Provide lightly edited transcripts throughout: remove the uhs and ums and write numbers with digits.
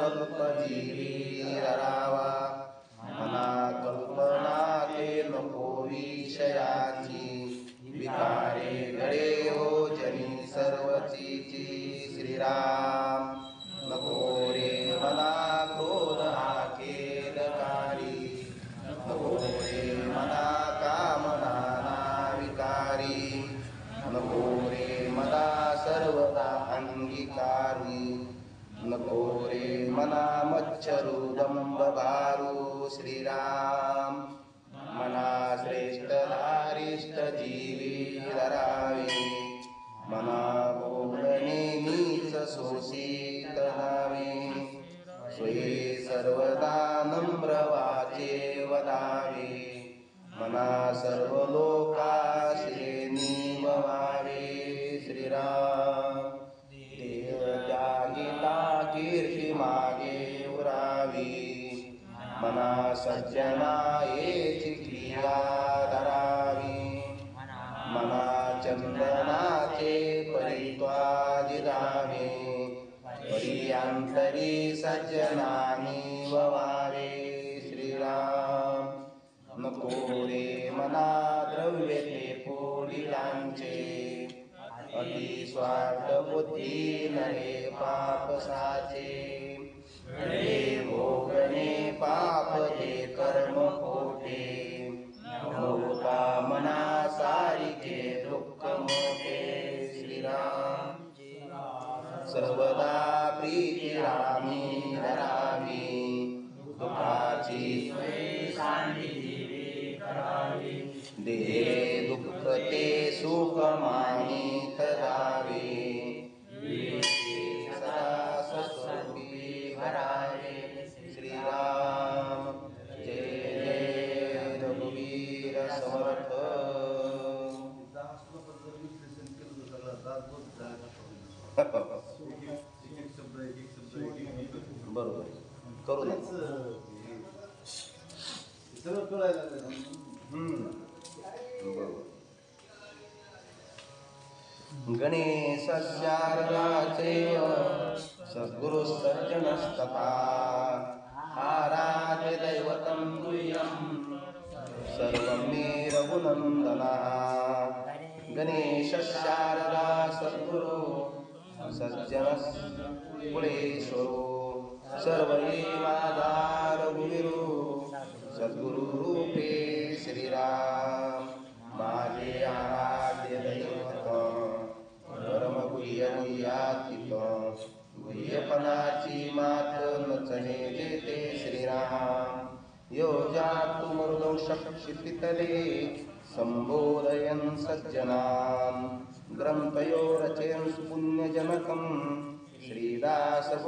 अल्पजीवी धरावा, मना कल्पना ते नको विषयाची, विकारे गळे हो जनी सर्वचीची. श्रीराम नको रे मना क्रोध हा खेदकारी, नको रे मना कामना विकारी, नको रे मना सर्वदा अंगीकारी, नको रे मना मच्छरू दंभ भारू. श्रीराम मना श्रेष्ठ धारिष्ठ जीवी धरावी, मना बोलणे नीच शोषित नावे, स्वये सर्वदा नम्र वाचे वदावे, मना सर्व लोकाश्रे निभवावे. श्रीराम देव त्यागिता कीर्ती मागे उरावी, मना सज्जना येची क्रिया धरावी, मना चंदनाचे परित्वादी दावे, परियांतरी सज्जनानी ववावे. श्रीराम नको रे मना द्रव्य ते पोलिलांचे, अति स्वार्थ बुद्धी नरे पाप साचे, हे भोगणे पाप ते कर्म खोटे, होता मना सारिके दुःख मोठे. श्रीराम सर्वदा प्रीती रामी धरावी, दुःखाची देहे दुःख ते सुख मानित जावे, सदा स्वस्वरूपी भरावे. श्रीराम जय जय रघुवीर समर्थ. बरोबर करू ना. गणेश शारदाचैव सद्गुरु सज्जनस्तथा, आराध्य दैवतं तुल्यं सर्वं मे रघुनन्दनः. गणेश शारदा सद्गुरु सज्जनकुलेश्वरो, सर्वैवाधार गुरु सद्गुरु रूपे. श्रीराम माझे आराध्य दैवत, परम गुह्य गुह्यातीत, गुह्यपणाची मात नचणे जेते. श्रीराम यो जातु मृदं क्षिपितले, संबोधयन् सज्जनान्, ग्रंथयो रचयन् पुण्यजनकं. श्रीदासबोधाभिधं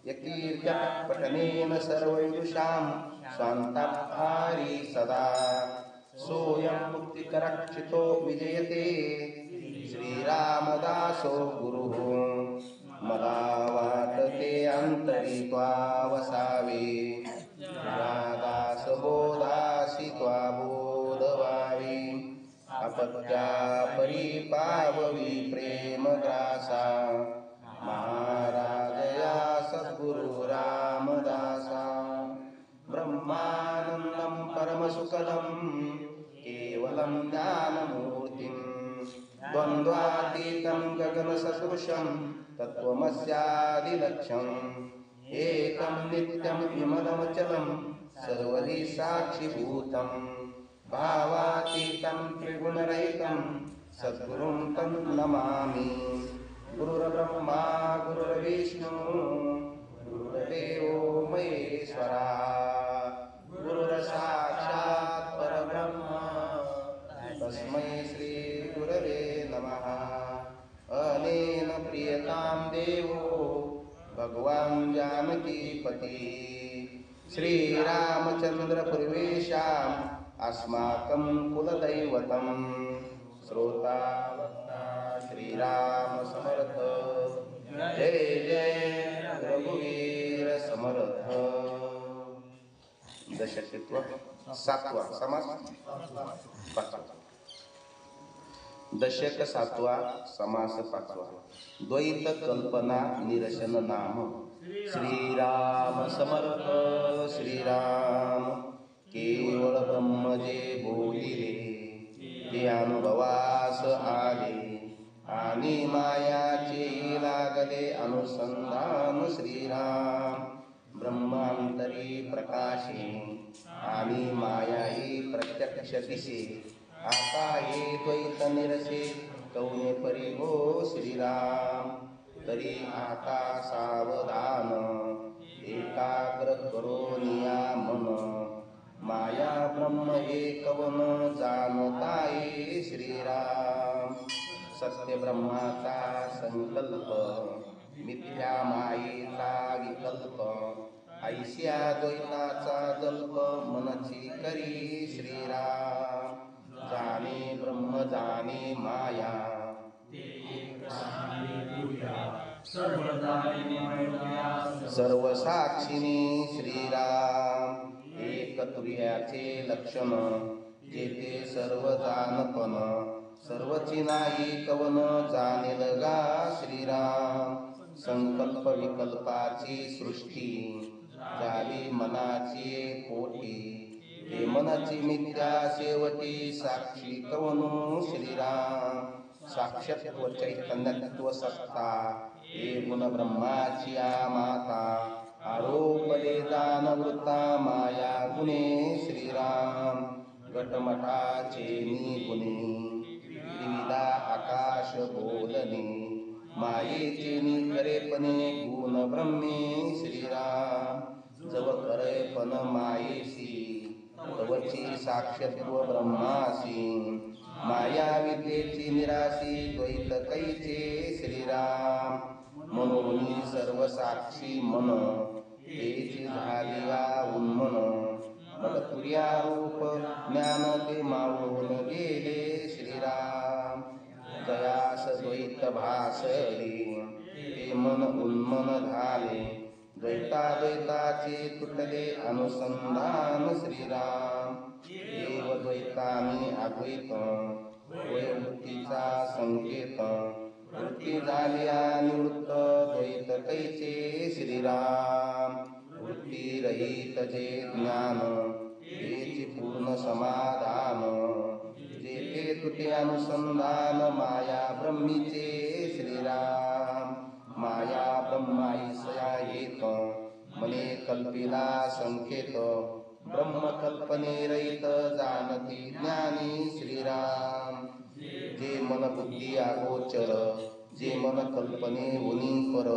यकीर्त्या पठनेन सर्वविदुषां, शान्ताहारी सदा सोऽयं मुक्तिकरक्षितो विजयते. श्रीरामदासो गुरुः मला वाटते अंतरी त्वा वसावे, दासबोधासी त्वा बोधवावी. अपत्या परिपाववी प्रेम ग्रासा, महाराजया सद्गुरु रामदासा. ब्रह्मानंदं परमसुखदं केवलं ज्ञानमूर्तिं, द्वन्द्वातीतं गगनसदृशं तत्त्वमस्यादिलक्ष्यम्. एकं नित्यं विमलमचलं सर्वदि साक्षिभूतं, भावातीतं त्रिगुणरहितं सद्गुरुं तं नमामि. गुरुर्ब्रह्मा गुरुर्विष्णु गुरुर्देवो महेश्वरा, गुरुर्साक्षात् परब्रह्म तस्मै श्री गुरवे नमः. अनेन प्रियतां देवो भगवान् जानकीपति, श्रीरामचंद्र पूर्वेशाम् अस्माकं कुलदैवतं. श्रोता वक्ता श्रीराम समर्थ. जय जय रघुवीर समर्थ. दशकत्व सातवा समास. दशक 7वा समास 5वा द्वैत कल्पना निरसन नाम श्रीराम समर्थ श्रीराम केवळ ब्रह्म जे बोलिले ते अनुभवास आले आणि मायाचे लागले अनुसंधान श्रीराम ब्रह्मांतरी प्रकाशे आणि मायाही प्रत्यक्ष दिसे आता हे द्वैत निरसे कौने परी हो श्रीराम तरी आता सावधान एकाग्र करो नियामन माया ब्रह्म एकवन जाणताये श्रीराम सत्य ब्रह्माचा संकल्प मिथ्या मायेचा विकल्प ऐस्या द्वैताचा जल्प मनची करी श्रीराम जाणे ब्रह्म जाणे माया सर्व साक्षिणी श्रीराम एक तुर्याचे लक्षण जेथे सर्व जाणपण सर्वची नाही कवन जाणेल गा श्रीराम संकल्प विकल्पाची सृष्टी झाली मनाची पोटी हे मनची मिथ्या शेवटी साक्षी कवनो श्रीराम साक्षत्व चैतन्यत्व सत्ता हे गुण ब्रह्माची माता आरोपले जानवृत्ता माया गुणे श्रीराम घटमठाचे निगुणे त्रिविधा आकाश बोलणे मायेचे निकरेपणे गुण ब्रह्मे श्रीराम जव करेपण मायेसी तवची साक्षत्व ब्रह्मासी माया विद्येची निराशी द्वैत कैचे श्रीराम मनोनी सर्व साक्षी मन तेची झालिया उन्मन मग तुर्या रूप ज्ञान ते मावळून गेले श्रीराम जयास द्वैत भासली ते मन उन्मन झाले द्वैताद्वैताचे तुटले अनुसंधान श्रीराम देव द्वैतानी अद्वैत वृत्तीचा संकेत वृत्ती झाल्या निवृत्त द्वैत कैचे श्रीराम वृत्ती रहित जे ज्ञान तेची पूर्ण समाधान जेथे तुटे अनुसंधान माया ब्रह्मीचे श्रीराम माया ब्रह्माईसया येत मने कल्पिला संकेत ब्रह्म कल्पने रहित जानती ज्ञानी श्रीराम जे मन बुद्धी अगोचर जे मन कल्पने उनी पर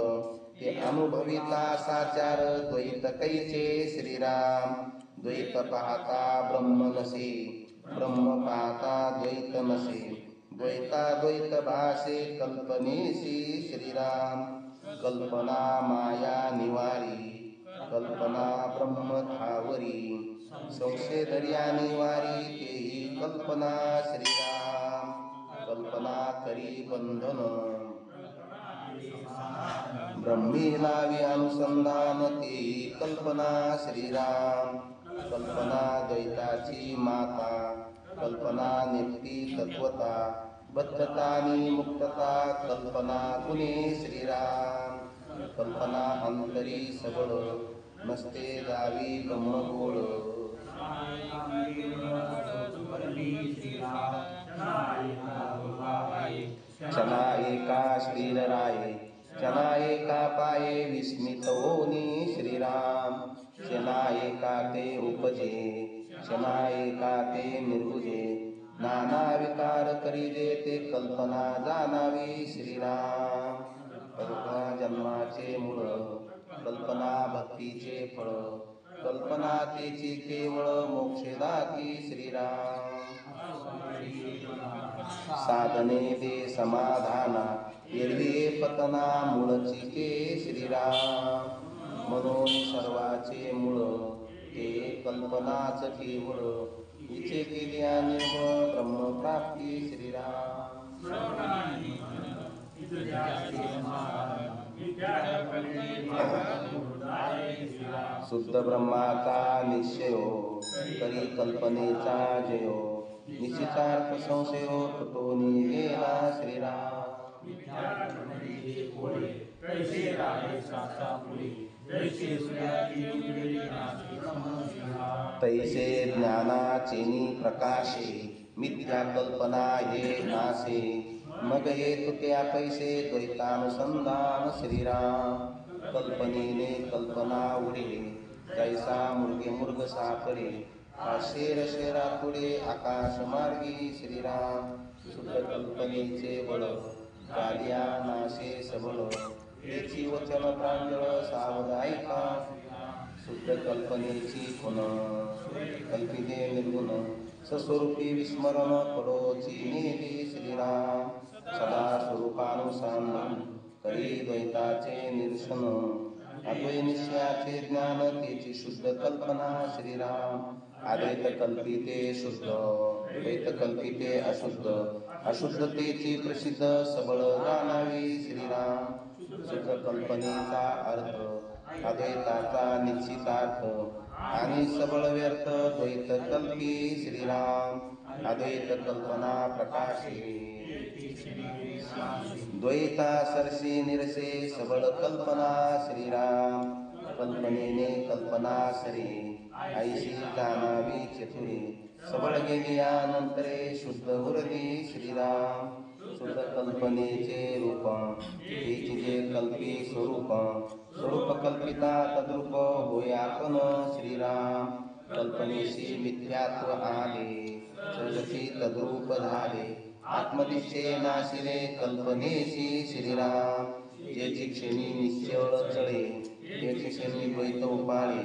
ते अनुभविता साचार द्वैत कैचे श्रीराम द्वैत पाहता ब्रह्म नसे ब्रह्म पाहता द्वैत नसे द्वैताद्वैत भासे कल्पनेसी श्रीराम कल्पना माया निवारी कल्पना ब्रह्म ठावरी संशय दर्या निवारी तेही कल्पना श्रीराम कल्पना करी बंधन ब्रह्मी लावी अनुसंधान तेही कल्पना श्रीराम कल्पना द्वैताची माता कल्पना नित्ती तत्वता बद्धता आणि मुक्तता कल्पना गुणे श्रीराम कल्पना अंतरी सबळ नसते जावी ब्रह्मगोळ क्षणा एका श्रीर राये क्षणा एका पाये विस्मित होनी श्रीराम क्षणा एका ते उपजे क्षणा एका ते निर्गुजे नाना विकार करीजे ते कल्पना जाणावी श्रीराम कल्पना जन्माचे मूळ कल्पना भक्तीचे फळ कल्पना तेची केवळ मोक्षदाती श्रीराम साधने दे समाधाना एरवी पतना मूळची ते श्रीराम म्हणून सर्वाचे मूळ ते कल्पनाच केवळ इचे केल्या निर्मळ ब्रह्मप्राप्ती श्रीराम शुद्ध ब्रह्माचा निश्चयो करी कल्पनेचा जयो निश्चितार्थ संशयो तुटोनी गेला श्रीराम. तैसे ज्ञानाचेनी प्रकाशे मिथ्या कल्पना ये नासे. मग येत त्या पैसे द्वैतानुसंधान श्रीराम. कल्पनेने कल्पना उडे जैसा मुर्गे मुर्ग सापडे. शेर शेरापुढे आकाश मार्गी श्रीराम. शुद्ध कल्पनेचे बळ कार्या नाशे सबळ. याची वचन प्रांजळ सावधायिका. शुद्ध कल्पनेची खुण कल्पिते निर्गुण. सस्वरूपी विस्मरण पडोची नेली श्रीराम. सदा स्वरूपानुसंधान करी द्वैताचे निरसन. अद्वै निश्चयाचे ज्ञान त्याची शुद्ध कल्पना श्रीराम. अद्वैत कल्पिते शुद्ध द्वैत कल्पिते अशुद्ध. अशुद्धतेची प्रसिद्ध सबळ जाणावी श्रीराम. शुद्ध कल्पनेचा अर्थ अद्वैताचा निश्चितार्थ. आणि सबळ व्यर्थ द्वैत कल्पी श्रीराम. अद्वैत कल्पना प्रकाशे द्वैता सरसे निरसे सबळ कल्पना श्रीराम. कल्पनेने कल्पना सरे ऐशी जाणावी चतुरे. सबळ गेलियानंतरे शुद्ध उरली श्रीराम. शुद्ध कल्पनेचे रूप तेची जे कल्पी स्वरूप. स्वरूप कल्पिता तद्रूप होय आपण श्रीराम. कल्पनेशी मिथ्यात्व आले सजती तद्रूप झाले. आत्मनिश्चय नाशिले कल्पनेशी श्रीराम. जेची क्षणी निश्चळ चळे त्याची क्षणी द्वैत उपाळे.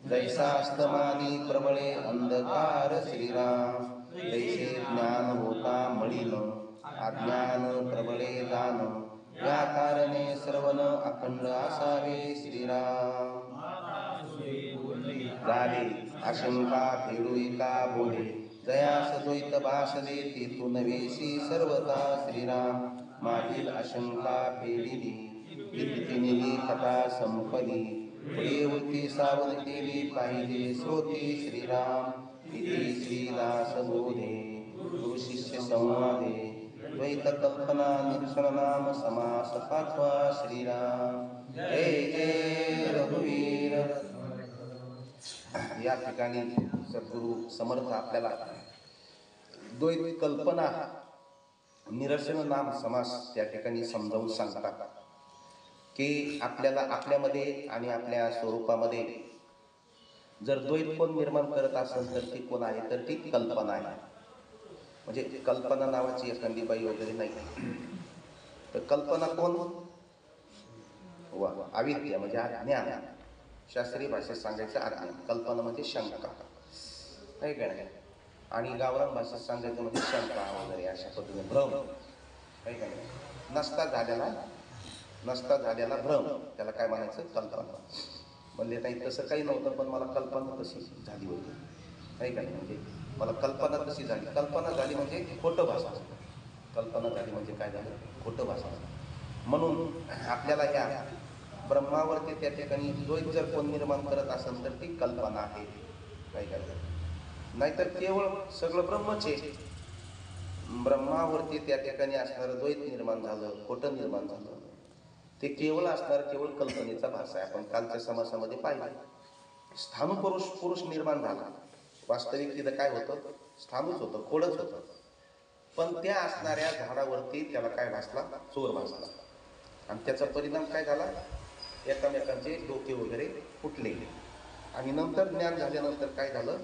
जैसा अस्तमानी प्रबळे अंधकार श्रीराम. तैसे ज्ञान होता मळीन अज्ञान प्रबळे दान. या कारणे सर्वन अखंड असावे श्रीराम. झाले आशंका फेडू एका बोले. जयास द्वैत भासले तेथून वेशी सर्वता श्रीराम. मागील आशंका फेडिली तिने कथा संपली. पुढे होती सावध केली पाहिजे श्रोती श्रीराम. इति श्रीदास बोधे गुरु शिष्य संवादे. द्वैत कल्पना निरसन नाम समास पाचवा श्रीराम. जय जय रघुवीर. या ठिकाणी सद्गुरु समर्थ आपल्याला द्वैत कल्पना निरसन नाम समास त्या ठिकाणी समजावून सांगतात की आपल्याला आपल्यामध्ये आणि आपल्या स्वरूपामध्ये जर द्वैत कोण निर्माण करत असेल तर ती कोण आहे तर ती कल्पना आहे. म्हणजे कल्पना नावाची एखादी बाई वगैरे नाही. तर कल्पना कोण वा अविद्या म्हणजे अज्ञान. शास्त्रीय भाषेत सांगायचं अज्ञान. कल्पना म्हणजे शंका आहे का नाही. आणि गावरान भाषेत सांगायचं म्हणजे शंका वगैरे अशा पद्धतीने भ्रम आहे का नाही. नसता झालेला भ्रम त्याला काय म्हणायचं कल्पना. म्हणले नाही तसं काही नव्हतं पण मला कल्पना तशी झाली होती आहे का नाही. म्हणजे मला कल्पना तशी झाली. कल्पना झाली म्हणजे खोटं भाषा. कल्पना झाली म्हणजे काय झालं खोटं भाषा. म्हणून आपल्याला या ब्रह्मावरती त्या ठिकाणी द्वैत जर कोण निर्माण करत असेल तर ती कल्पना आहे काय काय. नाहीतर केवळ सगळं ब्रह्मच आहे. ब्रह्मावरती त्या ठिकाणी असणारं द्वैत निर्माण झालं खोटं निर्माण झालं ते केवळ असणार केवळ कल्पनेचा भास आहे. आपण कालच्या समासामध्ये पाहिलं स्थाणुपुरुष पुरुष निर्माण झाला. वास्तविक तिथं काय होतं स्थाणूच होतं खोडच होतं. पण त्या असणाऱ्या झाडावरती त्याला काय भासला चोर भासला. आणि त्याचा परिणाम काय झाला एकामेकांचे डोके वगैरे फुटले. आणि नंतर ज्ञान झाल्यानंतर काय झालं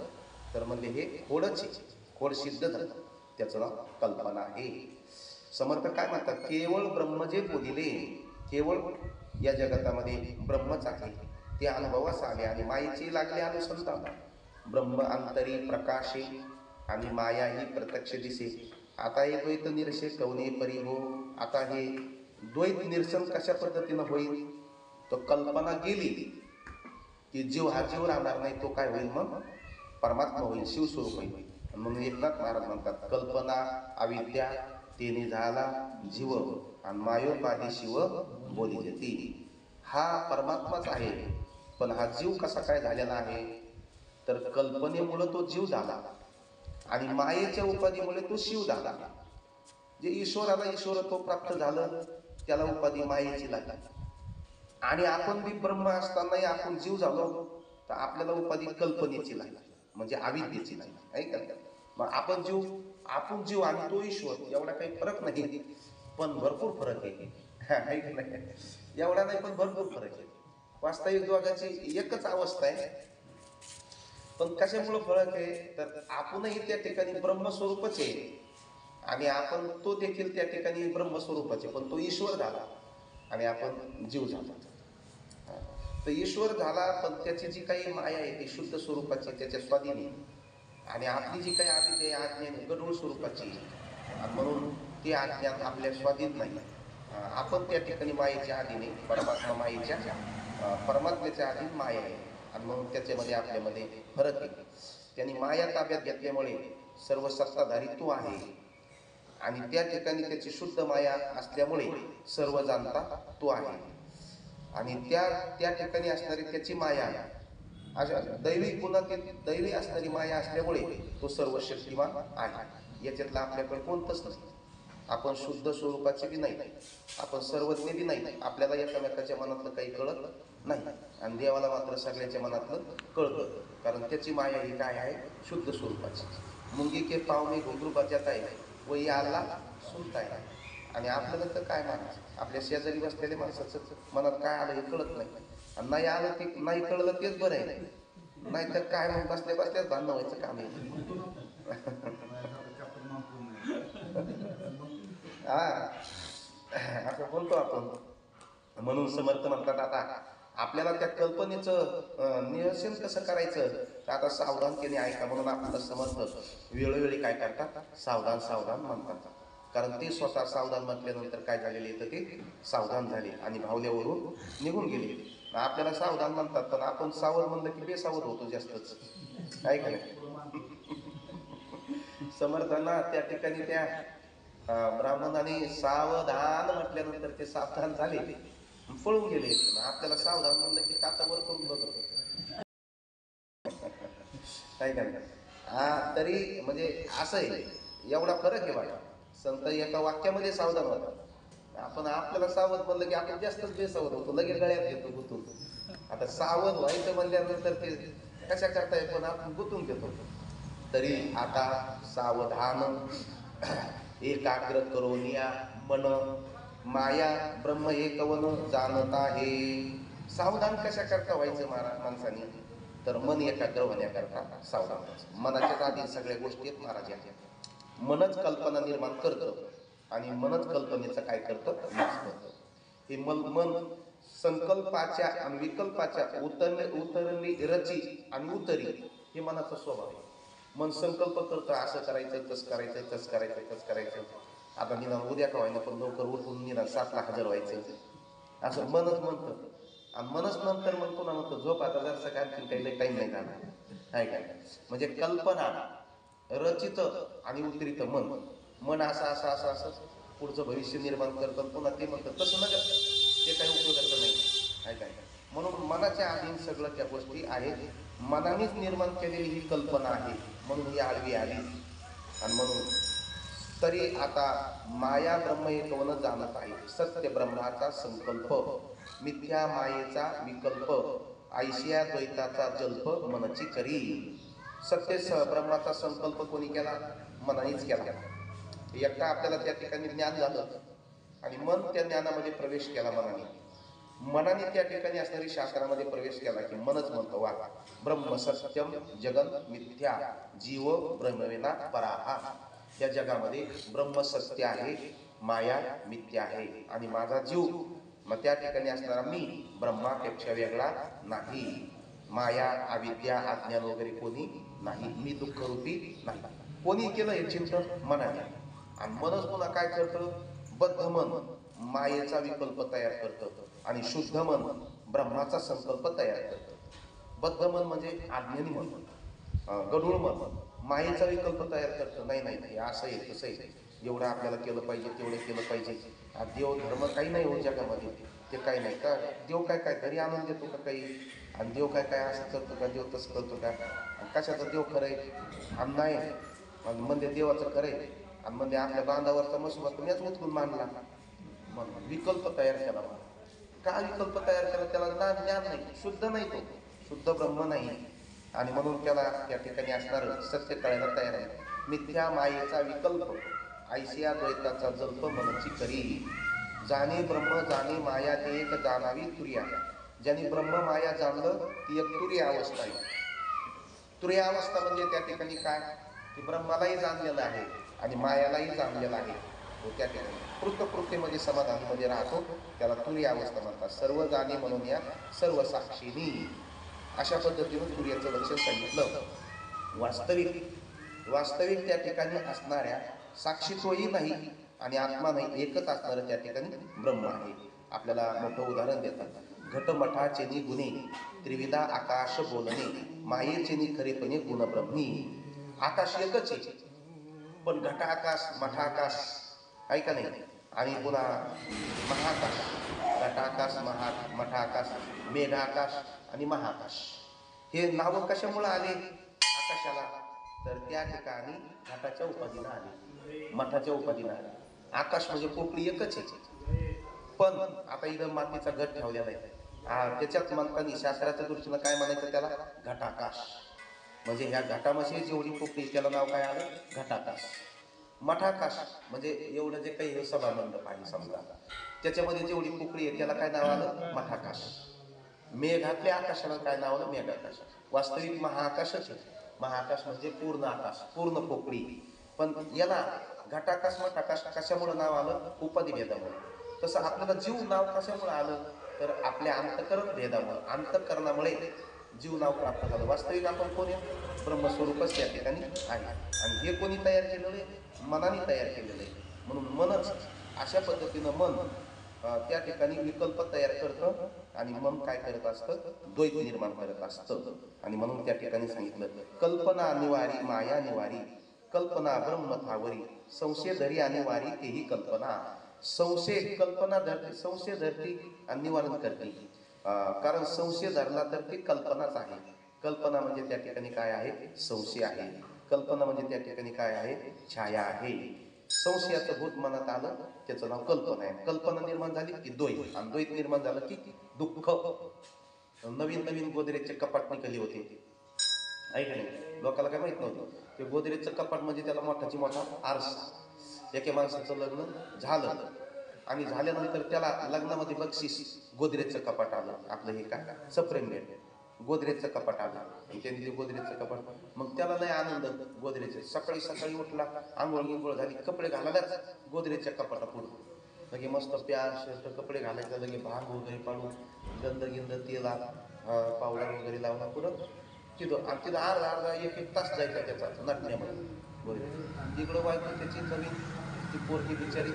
तर म्हणजे हे खोडच खोड सिद्ध झालं. त्याचं नाव कल्पना आहे. समर्थ काय म्हणतात केवळ ब्रह्म जे बोलिले केवळ या जगतामध्ये ब्रह्मच आहे ते अनुभवास आले. आणि मायेची लागले अनुसंधान. ब्रह्म अंतरी प्रकाशे आणि माया ही प्रत्यक्ष दिसे. आता हे द्वैत निरसे कवने परी हो. आता हे द्वैत निरसन कशा पद्धतीनं होईल तो कल्पना गेली की जीव हा जीव राहणार नाही. तो काय होईल मग परमात्मा होईल शिवस्वरूप होईल. म्हणून एकनाथ महाराज म्हणतात कल्पना अविद्या तेने झाला जीव आणि मायोपाधी शिव बोली जाती. हा परमात्माच आहे. पण हा जीव कसा काय झालेला आहे तर कल्पनेमुळं तो जीव झाला. आणि मायेच्या उपाधीमुळे तो शिव झाला. जे ईश्वराला ईश्वरत्व प्राप्त झालं त्याला उपाधी मायेची लागली. आणि आपण बी ब्रह्म असतानाही आपण जीव झालो तर आपल्याला उपाधी कल्पनेची लागली, म्हणजे अविद्येची लागली, आहे का? मग आपण जीव आणि तो ईश्वर एवढा काही फरक नाही, पण भरपूर फरक आहे का नाही? एवढा नाही पण भरपूर फरक आहे. वास्तविक दोघांची एकच अवस्था आहे, पण कशामुळे फरक आहे तर आपणही त्या ठिकाणी ब्रह्मस्वरूपच आहे आणि आपण तो देखील त्या ठिकाणी ब्रह्मस्वरूपाचे, पण तो ईश्वर झाला आणि आपण जीव झाला. तर ईश्वर झाला पण त्याची जी काही माया आहे ती शुद्ध स्वरूपाची त्याच्या स्वाधीन आहे, आणि आपली जी काही अविद्या आज्ञा गढूळ स्वरूपाची, आणि म्हणून ती आज्ञा आपल्या स्वाधीन नाही. आपण त्या ठिकाणी मायेच्या अधीन आहे, परमात्मा मायेच्या परमात्म्याच्या अधीन माया आहे, आणि म्हणून त्याच्यामध्ये आपल्यामध्ये फरक आहे. त्यांनी माया ताब्यात घेतल्यामुळे सर्व सत्ताधारी तो आहे, आणि त्या ठिकाणी त्याची शुद्ध माया असल्यामुळे सर्व जाणता तो आहे, आणि त्या ठिकाणी असणारी त्याची माया अशा दैवी गुणातील दैवी असणारी माया असल्यामुळे तो सर्व शक्तिमान आहे. याच्यातलं आपल्याकडे कोणतंच नसतं. आपण शुद्ध स्वरूपाचे बी नाही, आपण सर्वज्ञ बी नाही, आपल्याला एकामेकाच्या मनातलं काही कळत नाही, आणि देवाला मात्र सगळ्याच्या मनातलं कळतं, कारण त्याची माया ही काय आहे? शुद्ध स्वरूपाची. मुंगी के पाव में घुंगरू बजाता है व ये अल्लाह सुनता है. आणि आपल्याला तर काय म्हणायचं, आपल्या शेजारी बसलेल्या माणसाचं मनात काय आलं हे कळत नाही, आणि नाही आलं ते नाही कळलं तेच बरं आहे, नाही तर काय मग बसल्या बसल्याच भांडणं व्हायचं काम आहे. हा असं बोलतो आपण. म्हणून समर्थ म्हणतात आता आपल्याला त्या कल्पनेचं निरसन कसं करायचं, तर आता सावधानतेने ऐका. म्हणून आपल्याला समर्थ वेळोवेळी काय करतात? सावधान सावधान म्हणतात, कारण ते स्वतः सावधान म्हटल्यानंतर काय झालेले तर ते सावधान झाले आणि भावल्यावरून निघून गेले. आपल्याला सावधान म्हणतात, पण आपण सावध म्हणलं की बेसावध होतो जास्तच, आहे का नाही? समर्थांना त्या ठिकाणी त्या ब्राह्मणाने सावधान म्हटल्यानंतर ते सावधान झाले, पळून गेले. आपल्याला सावधान म्हणलं की काचावर करून बघत होतो, काय का? तरी म्हणजे असं आहे, एवढा फरक आहे बघा. संत एका वाक्यामध्ये सावधान होता, आपण आपल्याला सावध म्हणलं की आपण जास्तच बेसावध होतो, लगेच गळ्यात घेतो गुतून. आता सावध व्हायचं म्हणल्यानंतर ते कशा करताय, पण आपण गुतून घेतो. तरी आता सावधान एकाग्र करून या मन माया ब्रह्म एकवन जाणत आहे. सावधान कशा करता व्हायचं माणसाने, तर मन एकाग्र होण्याकरता सावधान. मनाच्या आधी सगळ्या गोष्टी आहेत महाराज. मनच कल्पना निर्माण करतं आणि मनच कल्पनेचं काय करतं? नाश करतं. हे मन संकल्पाच्या आणि विकल्पाच्या उतरणी रची आणि उतरी हे मनाचा स्वभाव आहे. मन संकल्प करतं, असं करायचं, तसं करायचं, तसं करायचं, तसं करायचं. आता निदान उद्या का व्हायना पण लवकर उठून निदान 7ला हजर व्हायचं, असं मनच म्हणतं. आणि मनच नंतर म्हणतो ना, म्हणतो झोप आता जर सकाळी काही टाईम नाही झाला, आहे काय? म्हणजे कल्पना रचित आणि उतरित मन असं असं असं असं पुढचं भविष्य निर्माण करतं, पुन्हा ते म्हणतं तसं न ते काही उपयोगाचं नाही, आहे काय? म्हणून मनाच्या अधीन सगळं त्या गोष्टी आहेत. मनानेच निर्माण केलेली ही कल्पना आहे, म्हणून ही आडवी आली. आणि म्हणून तरी आता माया ब्रह्म एकवन जाणत आहे. सत्य ब्रह्माचा संकल्प, मिथ्या मायेचा विकल्प, ऐशिया द्वैताचा जल्प मनची करी. सत्य ब्रह्माचा संकल्प कोणी केला? मनानेच केला. एकटा आपल्याला त्या ठिकाणी ज्ञान झालं आणि मन त्या ज्ञानामध्ये प्रवेश केला. मनाने त्या ठिकाणी असणारी शास्त्रामध्ये प्रवेश केला की मनच म्हणतो वा ब्रह्म सत्यम जगन मिथ्या जीव ब्रह्मवेना पराहा. या जगामध्ये ब्रह्म सत्य आहे, माया मिथ्या आहे, आणि माझा जीव मग त्या ठिकाणी असणारा मी ब्रह्मापेक्षा वेगळा नाही. माया अविद्या अज्ञान वगैरे कोणी नाही, मी दुःख रूपी नाही. कोणी केलं हे चिंतन? मनाने. आणि मनच पुन्हा काय करतं? बद्ध मन मायेचा विकल्प तयार करतं आणि शुद्ध मन ब्रह्माचा संकल्प तयार करतं. बद्ध मन म्हणजे अज्ञानी मन, गढूळ मन मायेचा विकल्प तयार करतं. नाही नाही नाही, असं आहे तसं आहे, एवढं आपल्याला केलं पाहिजे, तेवढं केलं पाहिजे. देव धर्म काही नाही हो जगामध्ये, ते काही नाही का? देव काय काय घरी आणून देतो का काही? आणि देव काय काय असं करतो का? देव तसं करतो का? कशाचा देव खरं आहे? आणि नाही आणि म्हणजे देवाचं खरंय आणि म्हणजे आपल्या बांधावरचा मसुबा तुम्हीच उचलून मांडला म्हणून विकल्प तयार केला. का विकल्प तयार केला? त्याला ज्ञान नाही, शुद्ध नाही, तो शुद्ध ब्रह्म नाही आणि म्हणून त्याला त्या ठिकाणी असणार सत्य कळायला तयार आहे. मिथ्या मायेचा विकल्प ऐसिया द्वैताचा जल्प मनची करी. जाणे ब्रह्म जाणे माया ते एक जाणावी तुर्या. ज्यांनी ब्रह्म माया जाणलं ती एक तुर्य अवस्था आहे. तुर्य अवस्था म्हणजे त्या ठिकाणी काय की ब्रह्मालाही जाणलेलं आहे आणि मायालाही जाणलेलं आहे. त्या ठिकाणी कृतकृत्यमध्ये समाधानामध्ये राहतो, त्याला तुर्य अवस्था म्हणतात. सर्व जाणे म्हणून या सर्व साक्षीनी, अशा पद्धतीनं तुर्याचं लक्षण सांगितलं. वास्तविक त्या ठिकाणी असणाऱ्या साक्षीत्वही नाही आणि आत्मा नाही, एकच असणारं त्या ठिकाणी ब्रह्म आहे. आपल्याला मोठं उदाहरण देतात. घटमठाचेनी गुणे त्रिविधा आकाश बोलणे, मायेचेनी खरेपणे गुण ब्रह्मी. आकाश एकच आहे पण घटाकाश मठाकाश आहे का नाही, आणि पुन्हा महाकाश, घटाकाश मठाकाश, मेघाकाश आणि महाकाश. हे नावं कशामुळे आले आकाशाला? तर त्या ठिकाणी घटाच्या उपाधीनं आले, मठाच्या उपाधीनं आले. आकाश म्हणजे पोकळी एकच आहे पण आता इथं मातीचा घट ठेवलेला आहे. त्याच्यात म्हणताना शास्त्राच्या दृष्टीनं काय म्हणायचं त्याला? घटाकाश. म्हणजे ह्या घटामध्ये जेवढी पोकळी त्याला नाव काय आलं? घटाकाश. मठाकाश म्हणजे एवढं जे काही सभामंडप आहे समजा, त्याच्यामध्ये जेवढी पोकळी आहे त्याला काय नाव आलं? मठाकाश. मेघातल्या आकाशाला काय नाव आलं? मेघाकाश. वास्तविक महाआकाशच आहे. महाआकाश म्हणजे पूर्ण आकाश, पूर्ण पोकळी. पण याला घटाकाश मठाकाश कशामुळे नाव आलं? उपाधी भेदामुळे. तसं आपल्याला जीव नाव कशामुळे आलं? तर आपल्या अंतकरण भेदामुळे, अंतकरणामुळे जीव नाव प्राप्त झालं. वास्तविक आपण कोण आहे? ब्रह्मस्वरूपच त्या ठिकाणी आहे. आणि हे कोणी तयार केलेलं आहे? मनाने तयार केलेलं आहे. म्हणून मनच अशा पद्धतीनं मन त्या ठिकाणी विकल्प तयार करतं आणि मन काय करत असतं? द्वैत निर्माण करत असतं. आणि म्हणून त्या ठिकाणी सांगितलं कल्पना निवारी माया निवारी, कल्पना ब्रह्म थावरी, संशय धरी आणि वारी तेही कल्पना. संशय कल्पना धरते, संशय धरती आणि निवारण करते. कारण संशय धरला तर ती कल्पनाच आहे. कल्पना म्हणजे त्या ठिकाणी काय आहे? संशय आहे. कल्पना म्हणजे त्या ठिकाणी काय आहे? छाया आहे. संशयाचं भूत मनात आलं त्याचं नाव कल्पना आहे. कल्पना निर्माण झाली की द्वैत, आणि द्वैत निर्माण झालं की दुःख. नवीन नवीन गोदरेजचे कपाट निघाले होते, आहे का नाही? लोकांना काय माहित नव्हतं. ते गोदरेजचं कपाट म्हणजे त्याला मोठाची मोठा आरसा. एका माणसाचं लग्न झालं आणि झाल्यानंतर त्याला लग्नामध्ये बक्षीस गोदरेजचं कपाट आलं. आपलं हे काय सप्रेम भेट, गोदरेजचं कपाट आलं आणि त्यांनी ते गोदरेजचं कपाट, मग त्याला नाही आनंद. गोदरेजचं सकाळी सकाळी उठला, आंघोळ गिंघोळ झाली, कपडे घालायलाच गोदरेजच्या कपाटा पुढं लगे मस्त प्यार शर्ट कपडे घालायचं, लगे भांग वगैरे पाडून गंध गिंध तेला पावडर वगैरे लावला पुढं तिथं. आणि तिथं अर्धा एक तास जायचा त्याचा नटण्यामध्ये. बरोबर तिकडं बायको त्याची नवीन ती पोरगी बिचारी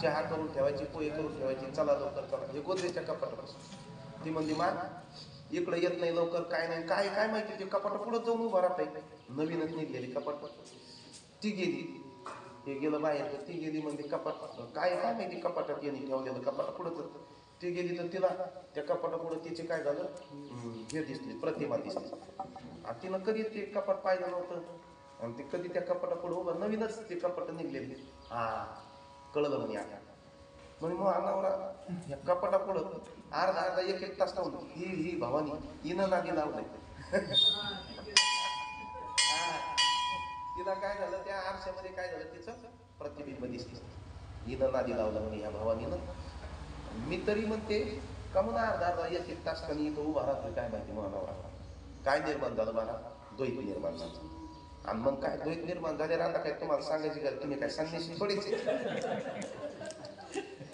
चहा करून ठेवायची, पोहे करून ठेवायची, चला लवकर चला, हे गोदरेजच्या कपाटापासून. ती म्हणली मा इकडं येत नाही लवकर, काय नाही, काय काय माहिती ते कपाट पुढं जाऊन उभा राहत आहे. नवीनच निघलेली कपाट. ती गेली, ते गेलं बाहेर, ती गेली म्हणजे कपाट काय काय माहिती कपाटात यांनी ठेवलेलं कपाट पुढं. ती गेली तर तिला त्या कपाटापुढं तिचे काय झालं? हे दिसली, प्रतिमा दिसली. आणि तिनं कधी ते कपाट पाहिलं नव्हतं आणि ते कधी त्या कपाटापुढं उभं, नवीनच ते कपाट निघलेली. हा कळलं म्हणे आता. म्हणजे मग अनावरा या कपाटापुढं अर्धा एक तास लावून ही भवानी हिनं नादी लावलंय. तिला काय झालं? त्या आरशामध्ये काय झालं? तिचं प्रतिबिंब दिसलं. हिनं नादी लावलं म्हणे ह्या भवानीनं. मी तरी म्हणते का म्हणून अर्धा एक तास कधी इथं उभा राहतो काय माहिती. मनावर काय निर्माण झालं? मला द्वैत निर्माण झालं. आणि मग काय द्वैत निर्माण झाल्यावर आता काय तुम्हाला सांगायची गरज? तुम्ही काय संन्यासी थोडीच.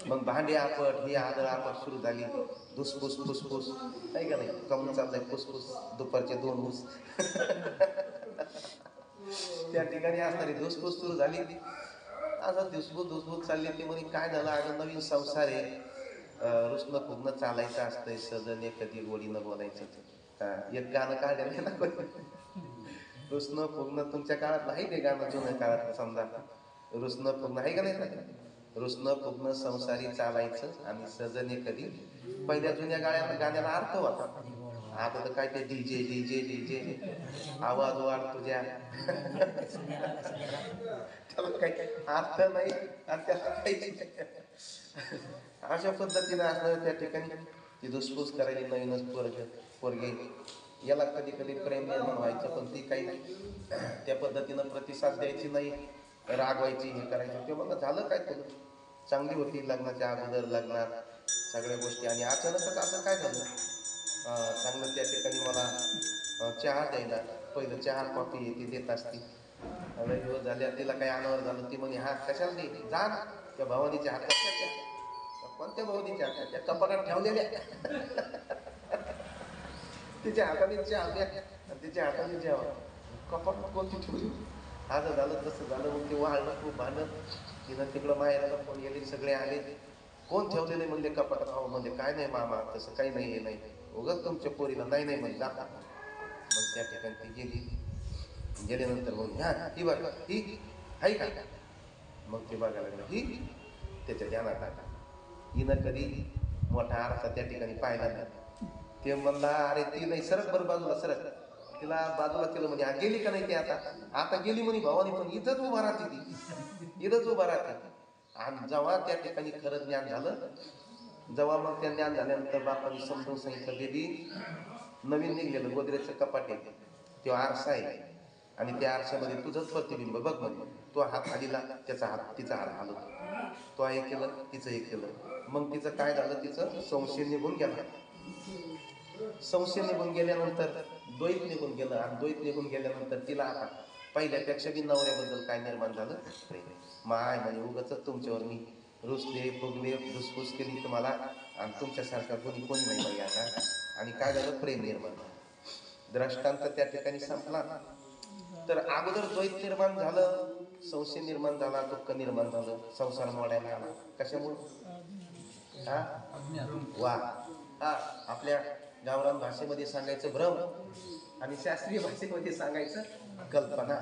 मग भांडे आपट, ही आदळ आपट सुरू झाली, धुसफूस फुसफूस, आहे का नाही? कमून चाललंय फुसफुस, दुपारचे 2 ऊस. त्या ठिकाणी असणारी धुसफूस सुरू झाली. असं धुसफूस चालली. ती म्हणे काय झालं? अगं नवीन संसार आहे, रुसणं फुगणं चालायचं असतंय, सजने कधी गोडीनं बोलायचं. एक गाणं काढलं ना, रुसणं फुगणं तुमच्या काळात नाही ते गाणं, जुन्या काळात समजा रुसणं फुगणं आहे का नाही? रुसणं फुगणं संसारी चालायचं आणि सजने कधी. पहिल्या जुन्या गाण्याला अर्थ होता. आता तर काय ते डीजे डीजे डीजे आवाज वाढ तुझ्या त्याला काही अर्थ नाही आणि त्याला काही अशा पद्धतीने असणार त्या ठिकाणी ती धुसफूस करायची नवीनच पोरगे याला कधी कधी प्रेम निर्माण व्हायचं पण ती काही त्या पद्धतीनं प्रतिसाद द्यायची नाही रागवायची हे करायची ते मग झालं काय तुला चांगली होती लग्नाच्या अगोदर लग्नात सगळ्या गोष्टी आणि अचानकच असं काय झालं चांगलं त्या ठिकाणी मला चहा द्यायला पहिलं चहा कॉफी ती देत असती लय दिवस झाले तिला काही अनावर झालं ती म्हणे हा कशाला दे जा ना त्या भवानीच्या हातात कोणत्या भवानीच्या हातात त्या कपाटात ठेवलेल्या तिच्या हाताने चहा द्या तिच्या हाताने जेवा कपाटात कोणती ठेवली असं झालं तसं झालं मग ते वाढलं खूप भांडण तिनं तिकडं माहेराला फोन गेले सगळे आले कोण ठेवलेले म्हणले कपाटात अहो म्हणजे काय नाही मामा तसं काही नाही हे नाही उगाच तुमच्या पोरीला नाही नाही म्हणजे जाता मग त्या ठिकाणी ती गेल्यानंतर मग हा ही बघ ही हाय का मग ते बघायला लागलं ही त्याच्या ध्यानात आला हिनं कधी मोठा आरसा त्या ठिकाणी पाहिला नाही ते म्हणला अरे ती नाही सरक बरं बाजूला सरक तिला बाजूला केलं म्हणजे गेली का नाही ती आता गेली म्हणे भवानी पण इथंच उभा राहते ती इथंच उभा राहते आणि जेव्हा त्या ठिकाणी खरं ज्ञान झालं जेव्हा मग त्या ज्ञान झाल्यानंतर बापाने समजून सांगितलं बेबी नवीन निघलेलं गोदरेजचं कपाट आहे तो आरसा आहे आणि त्या आरशामध्ये तुझंच प्रतिबिंब बघ म्हणजे तो हात हालीला त्याचा हात तिचा हात हालतो तो एक केलं तिचं एक केलं मग तिचं काय झालं तिचं संशय निघून गेला संशय निघून गेल्यानंतर द्वैत निघून गेलं आणि द्वैत निघून गेल्यानंतर तिला आता पहिल्यापेक्षा बी नवऱ्याबद्दल काय निर्माण झालं माय म्हणे उगाच तुमच्यावर मी रुसले फुगले धुसफूस केली तुम्हाला आणि तुमच्यासारखा कोणी नाही बाई आता आणि काय झालं प्रेम निर्माण द्रष्टांत त्या ठिकाणी संपला तर अगोदर द्वैत निर्माण झालं संशय निर्माण झाला दुःख निर्माण झालं संसार मोडायला आला कशामुळे हा वा हा आपल्या गावरान भाषेमध्ये सांगायचं भ्रम आणि शास्त्रीय भाषेमध्ये सांगायचं कल्पना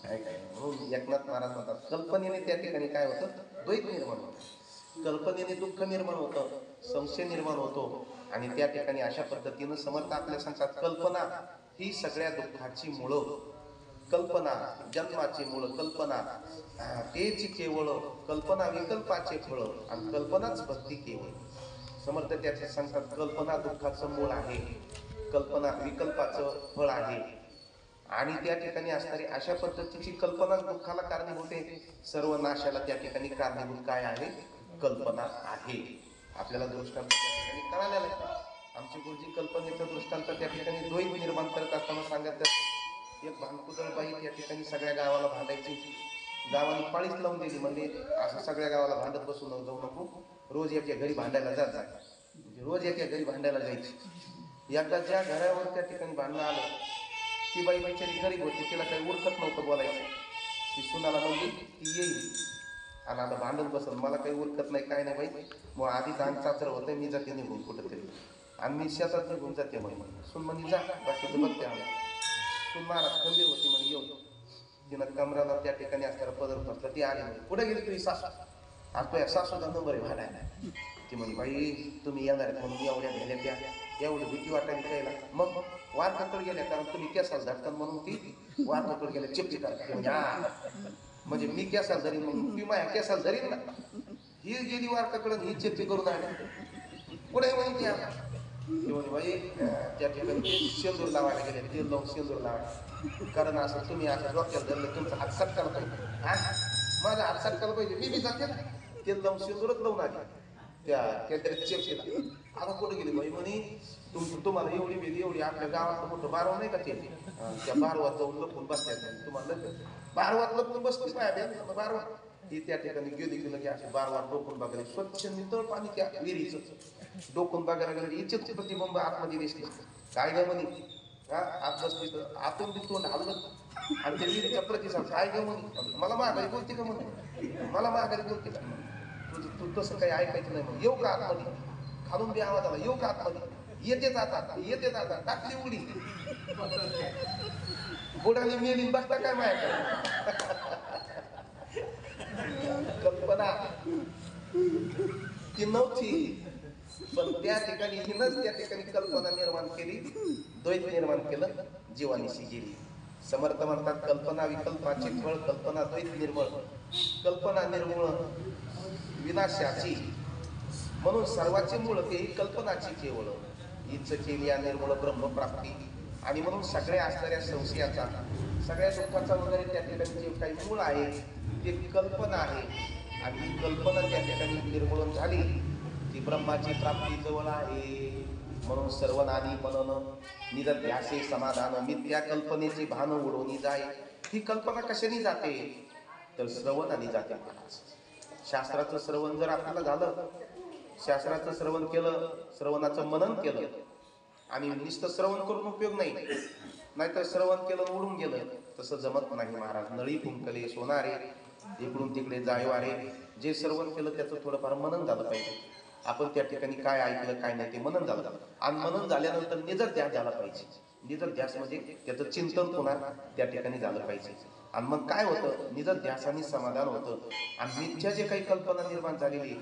काय काय म्हणून एकनाथ महाराज म्हणतात कल्पनेने त्या ठिकाणी काय होतं द्वैत निर्माण होतं कल्पनेने दुःख निर्माण होतं संशय निर्माण होतो आणि त्या ठिकाणी अशा पद्धतीनं समर्थ आपल्या सांगतात कल्पना ही सगळ्या दुःखाची मुळं कल्पना जन्माची मूळ कल्पना तेची केवळ कल्पना विकल्पाचे फळ आणि कल्पनाच भक्ती केवळ समर्थ त्याचे सांगतात कल्पना दुःखाचं मूळ आहे कल्पना विकल्पाचं फळ आहे आणि त्या ठिकाणी असणारी अशा पद्धतीची कल्पना दुःखाला कारणीभूत आहे सर्व नाशाला त्या ठिकाणी कारणीभूत काय आहे कल्पना आहे आपल्याला दृष्टांत त्या ठिकाणी कळालेला आहे आमचे गुरुजी कल्पनेचा दृष्टांत त्या ठिकाणी द्वैत निर्माण करत असताना सांगत एक भांडकुदळ बाई त्या ठिकाणी सगळ्या गावाला भांडायची गावाने पाळीच लावून दिली म्हणजे असं सगळ्या गावाला भांडत बसून जाऊ नको रोज एका घरी भांडायला जात म्हणजे रोज एका घरी भांडायला जायची एकदा ज्या घरावर त्या ठिकाणी भांडणं आलं ती बाई बिचारी गरीब होती तिला काही उरकत नव्हतं बोलायचं ती सुनाला म्हणली ती येईल आणि आता भांडण बसल मला काही उरकत नाही काय नाही बाई मग आधीच अंग चाचर होतं मी जाते निघून कुठं तरी आणि मी शेतात निघून जाते म्हणे सुन म्हणजे जा बाकीचं बघते आम्हाला तू महाराज खंबीर होती म्हणे येऊन तिनं कमराला त्या ठिकाणी असताना पदर फसलं ती आली म्हणे पुढे गेली तुझी सासू आणि तो या सासूचा नंबर आहे भाडायला ती म्हणे बाई तुम्ही येणार आहेत म्हणून एवढ्या गेल्या त्या एवढी भीती वाटायला त्याला मग वारकाकडे गेल्या कारण तुम्ही केसाला धरतात म्हणून ती वारकाकडे गेल्या चिपटी करतात म्हणजे हा म्हणजे मी केसाला धरीन म्हणून ती माझ्या केसाला धरीन ना ही गेली वारकाकडे ही चिपटी करून आली पुढे माहिती म्हणे बाई त्या ठिकाणी शेंदूर लावायला गेले तेल लावून शेंदूर लावायला कारण असं तुम्ही असं डोक्याला धरलं तुमचा हात सटकायला पाहिजे हा माझा हात सटकायला पाहिजे मी जाते ना तेल लावून शेंदूरच लावून आली त्या केंद्रात चेपशीला आता कुठे गेली बाई म्हणे तुम्हाला एवढी बेदी एवढी आपल्या गावात मोठं बारव नाही का ते त्या बारवात जाऊन लपून बसतात तुम्हाला बारवात लपून बसते पाया बारवात ही त्या ठिकाणी गेली गेलं की असे बारवात डोकून बघायला स्वच्छ नितळ पाणी त्या विहिरीचं डोकून बघायला गेलं इच्छित प्रतिबंब आतमध्ये दिसले काय ग म्हणे हा आत बसली तर आतून बी तोंड हल्लं आणि त्या विहिरीचा प्रतिसाद काय ग म्हणे मला माघारी बोलते का म्हणे मला माघारी बोलते का तू तसं काही ऐकायचं नाही मग येऊ का आतमध्ये खालून बी आवाज आला येऊ का आतमध्ये येते जाता टाकली उडी बुडाली मेली बसता काय माहिती कल्पना ती नव्हती पण त्या ठिकाणी हिनच त्या ठिकाणी कल्पना निर्माण केली, द्वैत निर्माण केलं, जीवानिशी गेली. समर्थ म्हणतात कल्पना विकल्पाची फळ, कल्पना द्वैत निर्मळ, कल्पना निर्मूळ विनाशाची. म्हणून सर्वाचे मूळ ते कल्पनाची केवळ, हीच केली निर्मूळ ब्रह्मप्राप्ती. आणि म्हणून सगळ्या असणाऱ्या संशयाचा, सगळ्या दुःखाचा वगैरे त्या ठिकाणी जे काही मूळ आहे ते कल्पना आहे. आणि ही कल्पना त्या ठिकाणी निर्मूलन झाली, ती ब्रह्माची प्राप्ती जवळ आहे. म्हणून सर्वनानी मनन निरध्यासे समाधान, मिथ्या कल्पनेची भान उडवणी जाय. ही कल्पना कशाने जाते तर श्रवणाने जाते. शास्त्राचं श्रवण जर आपल्याला झालं, शास्त्राचं श्रवण केलं, श्रवणाचं मनन केलं, आणि नुसतं श्रवण करून उपयोग नाही, नाहीतर श्रवण केलं उडून गेलं, तसं जमत नाही महाराज. नळी कुंकले सोनारे, इकडून तिकडे जायवारे. जे श्रवण केलं त्याचं थोडंफार मनन झालं पाहिजे. आपण त्या ठिकाणी काय ऐकलं काय नाही ते मनन झालं, आणि मनन झाल्यानंतर निजध्यास झाला पाहिजे. निजध्यास म्हणजे त्याचं चिंतन पुन्हा त्या ठिकाणी झालं पाहिजे. आणि मग काय होतं, निजध्यासाने समाधान होतं. आणि मिथ्या जे काही कल्पना निर्माण झालेली